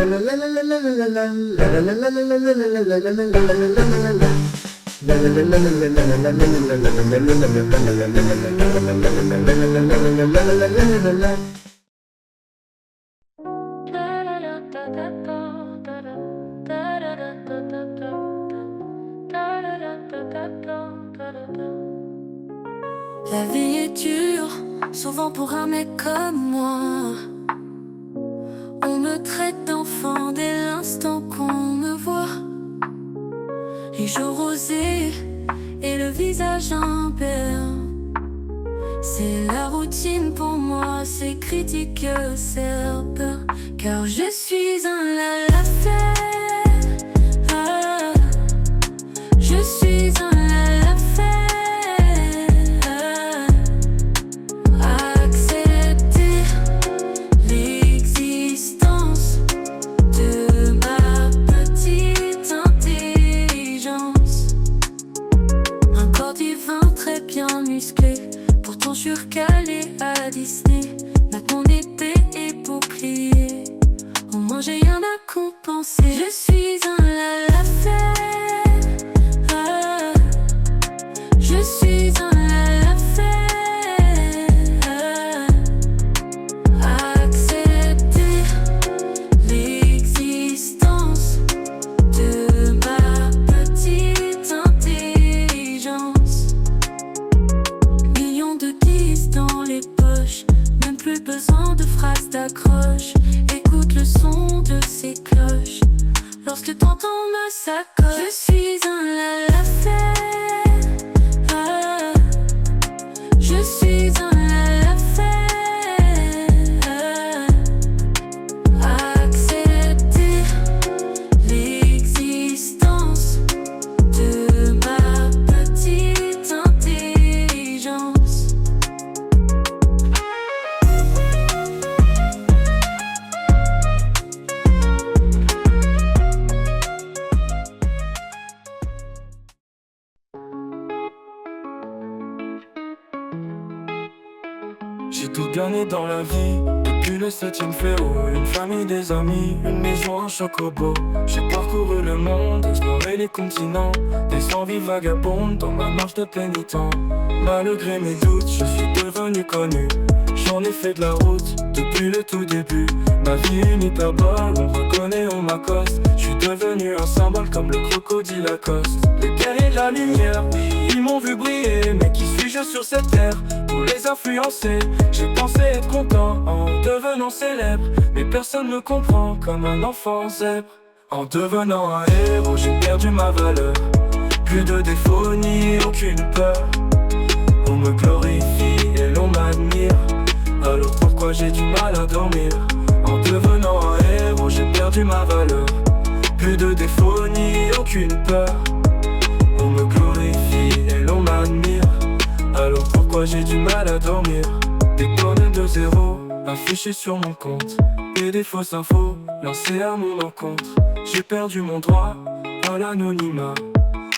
La vie est dure, souvent pour un mec comme moi. On me traite d'enfant dès l'instant qu'on me voit. Les jours rosés et le visage imperme. C'est la routine pour moi, c'est critique, c'est peur. Car je suis un lalafait. Je suis un lalafait. Accepter l'existence de ma petite intelligence. Un corps divin très bien musclé, pourtant surcalé à Disney. Maintenant mon épée est bouclier, au moins j'ai rien à compenser. Je suis un lalafait. Je suis un lalafait. Accepter l'existence de ma petite intelligence. Millions de disques dans les poches, même plus besoin de phrases d'accroche. Écoute le son de ces cloches lorsque t'entends ma sacoche. Je suis un lalafait. Je suis un lalafait. Accepter l'existence de ma petite intelligence. J'ai tout gagné dans la vie, depuis le 7ème féo. Une famille, des amis, une maison, un chocobo. J'ai parcouru le monde, exploré les continents. Des envies vagabondes dans ma marche de pénitent. Malgré mes doutes, je suis devenu connu. J'en ai fait de la route, depuis le tout début. Ma vie est une hyperbole, on reconnaît, on m'accoste. Je suis devenu un symbole comme le crocodile Lacoste. Les guerriers de la lumière, ils m'ont vu briller. Mais qui suis-je sur cette terre pour les influencer? J'ai pensé être content en devenant célèbre, mais personne me comprend comme un enfant zèbre. En devenant un héros, j'ai perdu ma valeur. Plus de défauts ni aucune peur. On me glorifie et l'on m'admire. Alors pourquoi j'ai du mal à dormir? En devenant un héros, j'ai perdu ma valeur. Plus de défauts ni aucune peur. On me glorifie et l'on m'admire. Alors pourquoi j'ai du mal à dormir? Des tonnes de zéros affichées sur mon compte, et des fausses infos lancées à mon encontre. J'ai perdu mon droit à l'anonymat.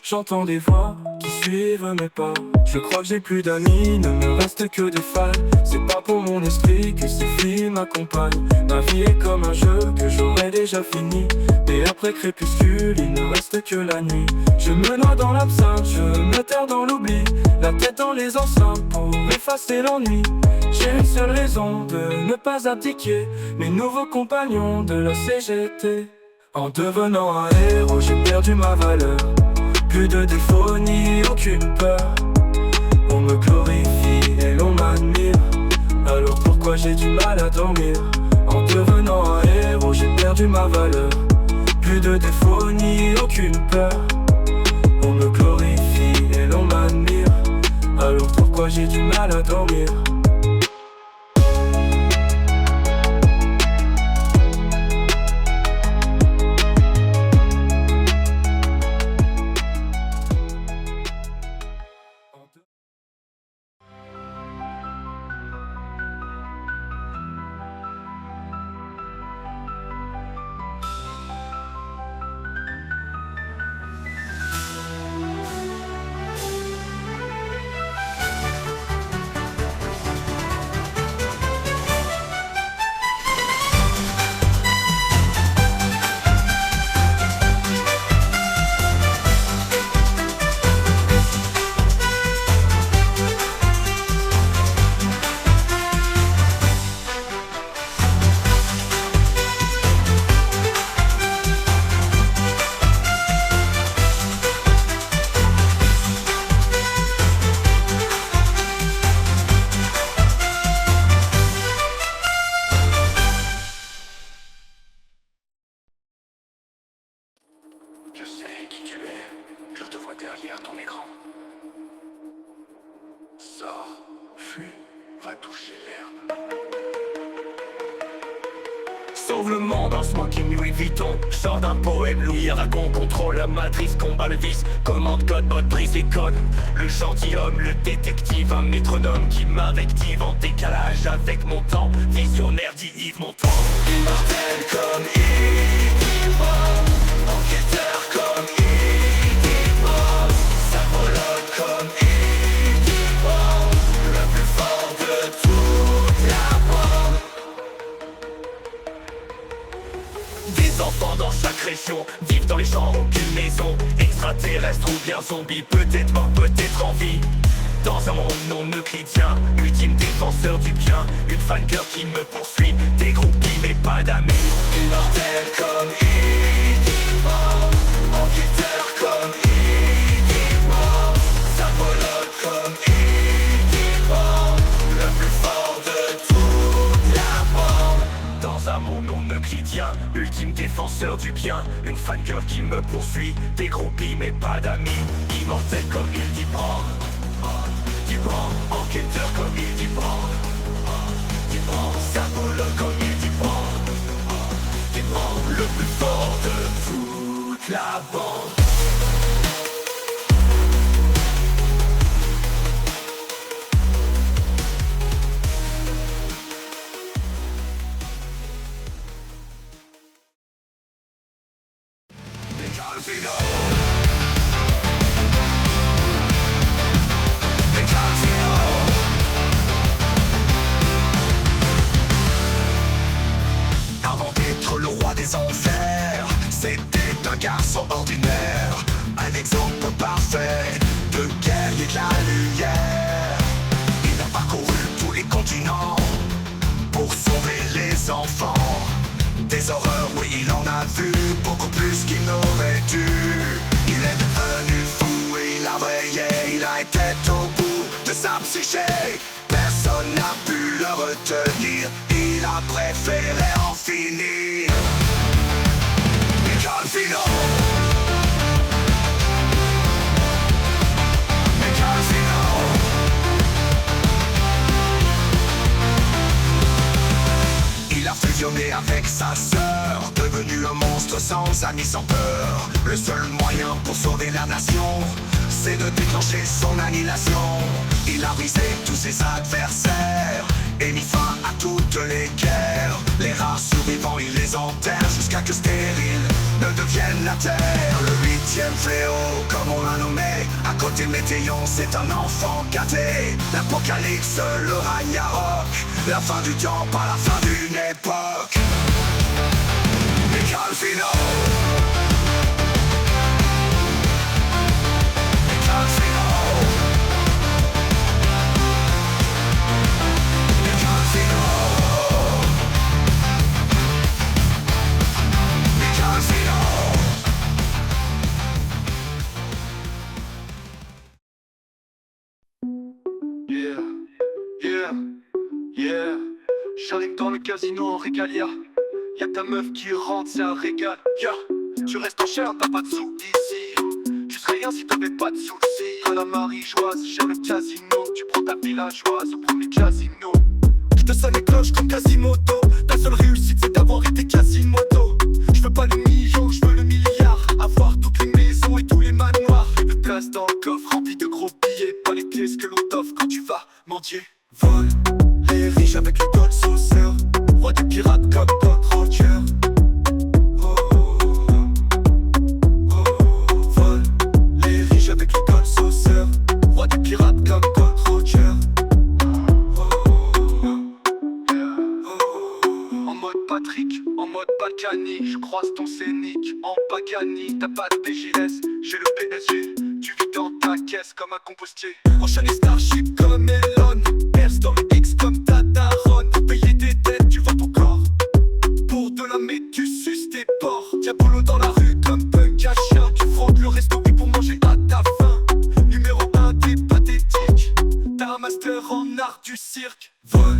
J'entends des voix qui suivent mes pas. Je crois que j'ai plus d'amis, ne me reste que des fans. C'est pas pour mon esprit que ces filles m'accompagnent. Ma vie est comme un jeu que j'aurais déjà fini. Et après crépuscule, il ne reste que la nuit. Je me noie dans l'absinthe, je me terre dans l'oubli. La tête dans les enceintes pour effacer l'ennui. J'ai une seule raison de ne pas abdiquer, mes nouveaux compagnons de la CGT. En devenant un héros, j'ai perdu ma valeur. Plus de défauts ni aucune peur. On me glorifie et l'on m'admire. Alors pourquoi j'ai du mal à dormir? En devenant un héros, j'ai perdu ma valeur. Plus de défauts ni aucune peur. On me glorifie et l'on m'admire. Alors pourquoi j'ai du mal à dormir? toucher l'herbe. Sauve le monde en smoking Louis Vuitton. Sors d'un poème Louis Aragon. Contrôle la matrice, combat le vice. Commande code, mode brise et code. Le gentilhomme, le détective. Un métronome qui m'invective. En décalage avec mon temps. Visionnaire dit Yves Montand. Immortel comme Iggy Pop. Enquêteur comme Iggy Pop. Sapologue comme Iggy Pop. Le plus fort de toute la bande. Des enfants dans chaque région vivent dans les champs, aucune maison. Extraterrestre ou bien zombie, peut-être mort, peut-être en vie. Dans un monde non euclidien, ultime défenseur du bien. Une fan-girl qui me poursuit, des groupies mais pas d'amis. Immortel comme Iggy Pop. Enquêteur comme Iggy Pop. Sapologue comme Iggy Pop. Le plus fort de toute la bande. Dans un monde non euclidien, ultime défenseur du bien. Une fan-girl qui me poursuit, des groupies mais pas d'amis. Immortel comme Iggy Pop. Enquêteur comme Iggy Pop. Sapologue comme Iggy Pop. Le plus fort de toute la bande. Avant d'être le roi des enfers, c'était un garçon ordinaire, un exemple parfait de guerrier de la lumière. Il a parcouru tous les continents pour sauver les enfants des horreurs, oui il en a vu beaucoup plus qu'il n'aurait dû. Il est devenu fou et il a brillé, il a été au bout de sa psyché. Personne n'a pu le retenir, il a préféré en finir. Calvino. Il a fusionné avec sa sœur, devenu un monstre sans amis, sans peur. Le seul moyen pour sauver la nation, c'est de déclencher son annihilation. Il a brisé tous ses adversaires et mis fin à toutes les guerres. Les rares survivants, il les enterre jusqu'à que stériles ne deviennent la terre. Le 8e fléau, comme on l'a nommé, à côté de Météon, c'est un enfant gâté. L'apocalypse, le Ragnarok, la fin du temps par la fin d'une époque. Calvino. Yeah, j'arrive dans le casino en régalia. Y'a ta meuf qui rentre, c'est un régal. Tu restes en chair, t'as pas de sous ici. Tu serais rien si t'avais pas de soucis. À la Marie-Joise, j'aime le casino. Tu prends ta villageoise au premier casino. Je te sonne les cloches comme Quasimodo. Ta seule réussite c'est d'avoir été Quasimodo. Je veux pas le million, je veux le milliard. Avoir toutes les maisons et tous les manoirs. De place dans le coffre rempli de gros billets. Pas les pièces que l'on t'offre quand tu vas mendier. Vol, les riches avec les gold sauceurs. Roi des pirates comme Don Roger. Vol, les riches avec les gold sauceurs. Roi des pirates comme Don Roger. En mode Patrick, en mode Balkany. Je croise ton scénic en Pagani. T'as pas de PJS, j'ai le PSG. Tu vis dans ta caisse comme un compostier. Enchaîné Starship comme Elon. Perce dans le X comme ta daronne. Pour payer tes dettes, tu vends ton corps. Pour de la mais tu suces tes porcs. Diabolo dans la rue comme punk à chien. Tu fraudes le resto oui pour manger à ta faim. Numéro 1 t'es pathétique. T'as un master en art du cirque. Vol,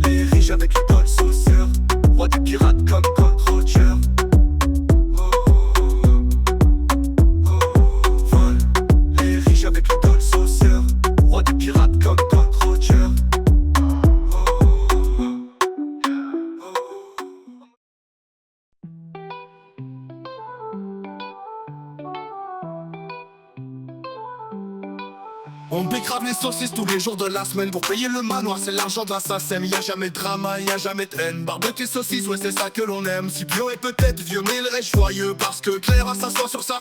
les riches avec les gold sauceurs. Roi des pirates comme Gold Roger. Vol, les riches avec les gold sauceurs. Roi des pirates comme Gold Roger. On bécrave les saucisses tous les jours de la semaine. Pour payer le manoir, c'est l'argent de l'assassin. Y'a jamais de drama, y'a jamais de haine. Barbecue saucisses, ouais c'est ça que l'on aime. Si bio est peut-être vieux mais il reste joyeux, parce que Clara s'assoit sur ça.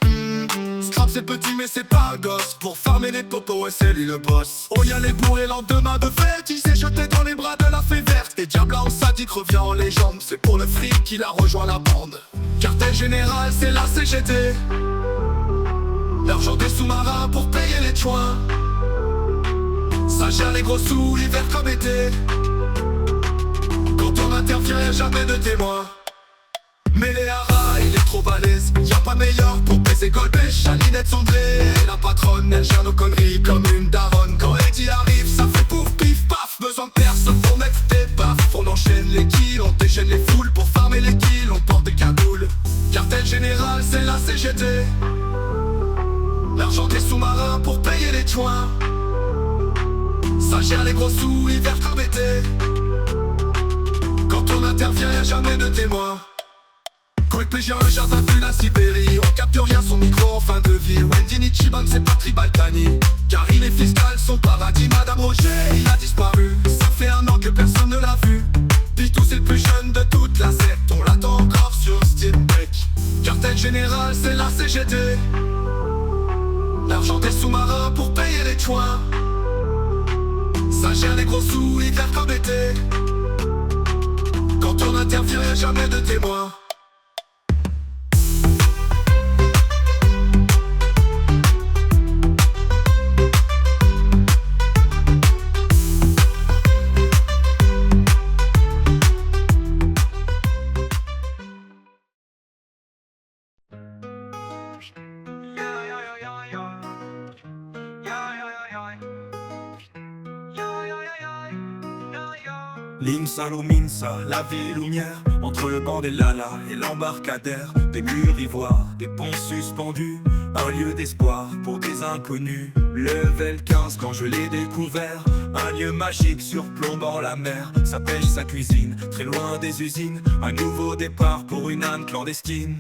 Scrap c'est petit mais c'est pas un gosse. Pour farmer les popos, ouais c'est lui le boss. Oh y'a les bourrés lendemain de fête, il s'est jeté dans les bras de la fée verte. Et Diabla en sadique revient en légende. C'est pour le fric qu'il a rejoint la bande. Quartier général c'est la CGT. L'argent des sous-marins pour payer les joints. Ça gère les gros sous, hiver comme été. Quand on intervient, y'a jamais de témoin. Mais les haras, il est trop balèze. Y'a pas meilleur pour baiser Golbech. Alinette Sondré, la patronne, elle gère nos conneries comme une daronne. Quand Eddie arrive, ça fait pouf, pif, paf. Besoin de personne pour mettre des baffes. On enchaîne les kills, on déchaîne les foules. Pour farmer les kills, on porte des cagoules. Cartel général, c'est la CGT. L'argent des sous-marins pour payer les joints. Ça gère les gros sous, hiver comme été. Quand on intervient, y'a jamais de témoin. Coldplay gère un jardin depuis la Sibérie. On capte rien son micro en fin de vie. Wendy Nichiban c'est Patrick Baltani. Karine et Fiscal sont paradis. Madame Roger, il a disparu. Ça fait 1 an que personne ne l'a vu. Pitou c'est le plus jeune de toute la secte. On l'attend encore sur Steam Deck. Cartel général c'est la CGT. L'argent des sous-marins pour payer les joints. Ça gère les gros sous, hiver comme été. Quand on intervient, y'a jamais de témoin. L'Insa Luminsa, la ville lumière, entre le banc des Lala et l'embarcadère. Des murs ivoires, des ponts suspendus, un lieu d'espoir pour des inconnus. Level 15 quand je l'ai découvert, un lieu magique surplombant la mer. Sa pêche, sa cuisine, très loin des usines, un nouveau départ pour une âme clandestine.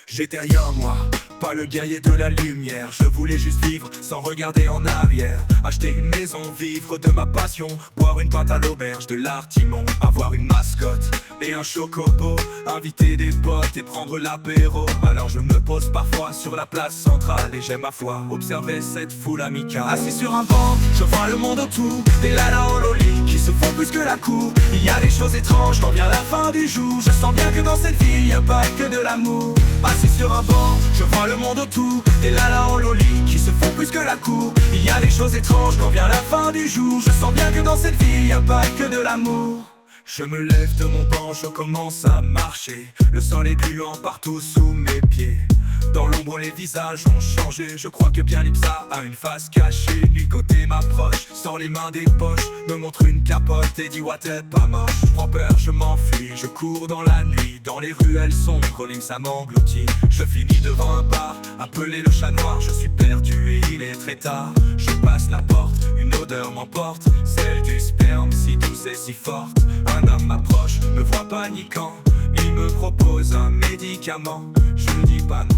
J'étais rien moi, pas le guerrier de la lumière. Je voulais juste vivre sans regarder en arrière. Acheter une maison, vivre de ma passion. Boire une pinte à l'auberge de l'Artimon. Avoir une mascotte et un chocobo. Inviter des potes et prendre l'apéro. Alors je me pose parfois sur la place centrale et j'aime à foi observer cette foule amicale. Assis sur un banc, je vois le monde autour. Des lalas en loli qui se font plus que la cour. Il y a des choses étranges quand vient la fin du jour. Je sens bien que dans cette vie y a pas que de l'amour. Assis sur un banc, je vois le monde autour. Des lalas en loli qui se font plus que la cour. Il y a des choses étranges quand vient la fin du jour. Je sens bien que dans cette vie y a pas que de l'amour. Je me lève de mon banc, je commence à marcher. Le sol est gluant partout sous mes pieds. Dans l'ombre les visages ont changé. Je crois que bien Lipsa a une face cachée. Du côté m'approche, sort les mains des poches, me montre une capote et dit what t'es pas moche. Je prends peur, je m'enfuis, je cours dans la nuit. Dans les ruelles sombres, Lipsa m'engloutit. Je finis devant un bar, appelé le chat noir. Je suis perdu et il est très tard. Je passe la porte, une odeur m'emporte. Celle du sperme si douce et si forte. Un homme m'approche, me voit paniquant. Il me propose un médicament. Je ne dis pas non.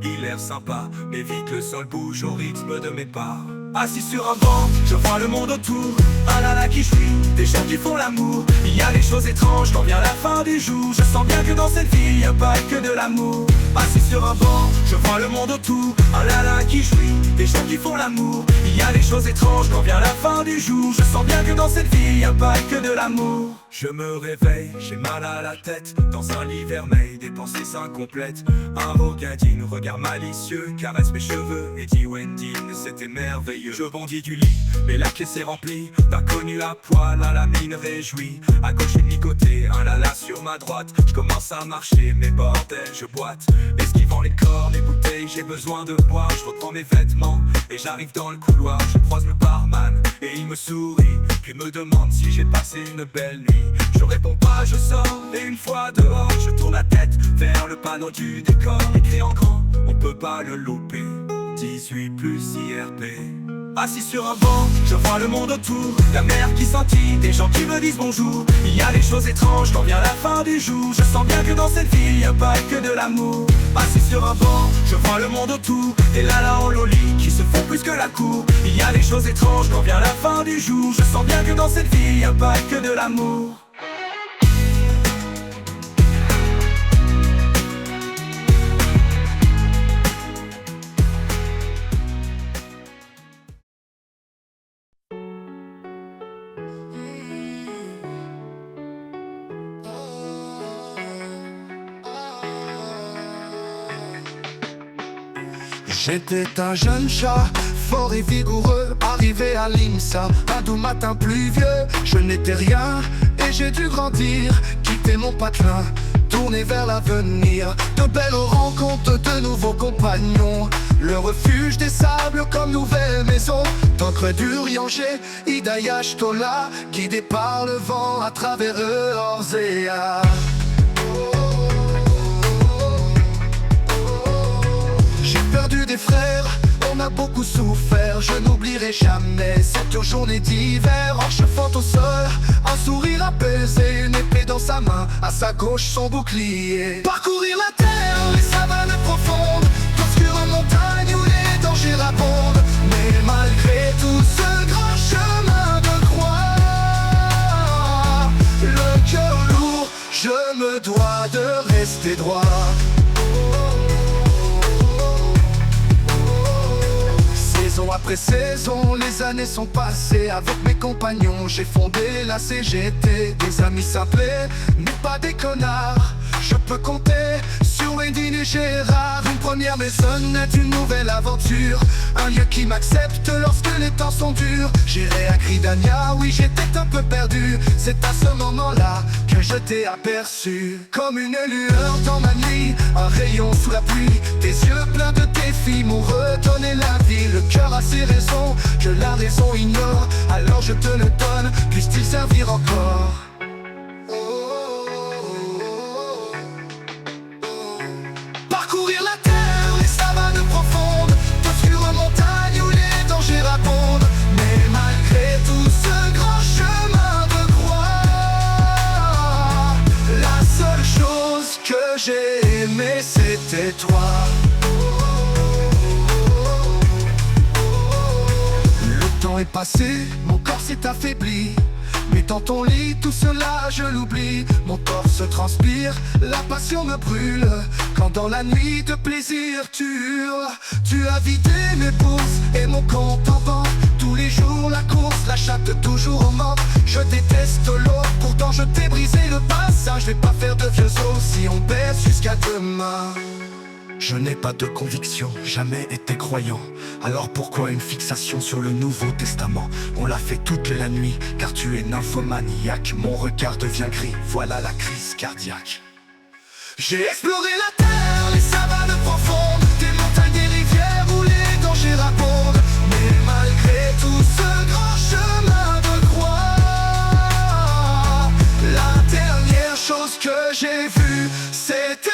Il a l'air sympa, mais vite le sol bouge au rythme de mes pas. Assis sur un banc, je vois le monde autour. Un lala qui jouit, des gens qui font l'amour. Il y a des choses étranges quand vient la fin du jour. Je sens bien que dans cette vie, y a pas que de l'amour. Assis sur un banc, je vois le monde autour. Un lala qui jouit, des gens qui font l'amour. Il y a des choses étranges quand vient la fin du jour. Je sens bien que dans cette vie, y a pas que de l'amour. Je me réveille, j'ai mal à la tête. Dans un lit vermeil, des pensées incomplètes. Un rogadine, regard malicieux, caresse mes cheveux et dit Wendy, c'était merveilleux. Je bondis du lit, mais la caisse est remplie d'inconnus à poil, à la mine réjouie. À gauche et mi-côté, un lala sur ma droite. Je commence à marcher, mais bordel, je boite. Esquivant les corps, les bouteilles, j'ai besoin de boire. Je reprends mes vêtements et j'arrive dans le couloir. Je croise le barman et il me sourit, puis me demande si j'ai passé une belle nuit. Je réponds pas, je sors, et une fois dehors, je tourne la tête vers le panneau du décor. Écrit en grand, on peut pas le louper, 18 plus IRP. Assis sur un banc, je vois le monde autour, la mer qui scintille, des gens qui me disent bonjour. Il y a des choses étranges quand vient la fin du jour. Je sens bien que dans cette vie, y a pas que de l'amour. Assis sur un banc, je vois le monde autour, des lalas en loli qui se font plus que la cour. Il y a des choses étranges quand vient la fin du jour. Je sens bien que dans cette vie, y a pas que de l'amour. J'étais un jeune chat, fort et vigoureux, arrivé à l'INSA. Un doux matin pluvieux, je n'étais rien et j'ai dû grandir, quitter mon patelin, tourner vers l'avenir. De belles rencontres, de nouveaux compagnons, le refuge des sables comme nouvelle maison. Dans le creux du Rianger, Hidaya Tola, guidé par le vent à travers Orzea. J'ai perdu des frères, on a beaucoup souffert. Je n'oublierai jamais cette journée d'hiver. En chauffant au sol, un sourire apaisé, une épée dans sa main, à sa gauche son bouclier. Parcourir la terre, les savanes profondes, d'obscures montagnes où les dangers abondent. Mais malgré tout ce grand chemin de croix, le cœur lourd, je me dois de rester droit. Saison après saison, les années sont passées. Avec mes compagnons, j'ai fondé la CGT. Des amis simples, mais pas des connards. Je peux compter sur Wendine et Gérard. Une première maisonnette, une nouvelle aventure, un lieu qui m'accepte lorsque les temps sont durs. J'irai à Gridania, oui j'étais un peu perdu. C'est à ce moment-là que je t'ai aperçu. Comme une lueur dans ma nuit, un rayon sous la pluie. Tes yeux pleins de défis m'ont redonné la vie. Le cœur a ses raisons que la raison ignore. Alors je te le donne, puisse-t-il servir encore. Parcourir la terre, les savanes profondes, d'obscures montagnes où les dangers abondent. Mais malgré tout ce grand chemin de croix, la seule chose que j'ai aimée c'était toi. Le temps est passé, mon corps s'est affaibli, mais dans ton lit, tout cela je l'oublie. Mon torse transpire, la passion me brûle. Quand dans la nuit de plaisir tu hurles. Tu as vidé mes bourses et mon compte en banque. Tous les jours la course, la chatte toujours au manque. Je déteste l'eau, pourtant je t'ai brisé le passage. Je vais pas faire de vieux os si on baisse jusqu'à demain. Je n'ai pas de conviction, jamais été croyant. Alors pourquoi une fixation sur le Nouveau Testament? On l'a fait toute la nuit, car tu es nymphomaniaque. Mon regard devient gris, voilà la crise cardiaque. J'ai exploré la terre, les savanes profondes, des montagnes, des rivières où les dangers abondent. Mais malgré tout ce grand chemin de croix, la dernière chose que j'ai vue, c'était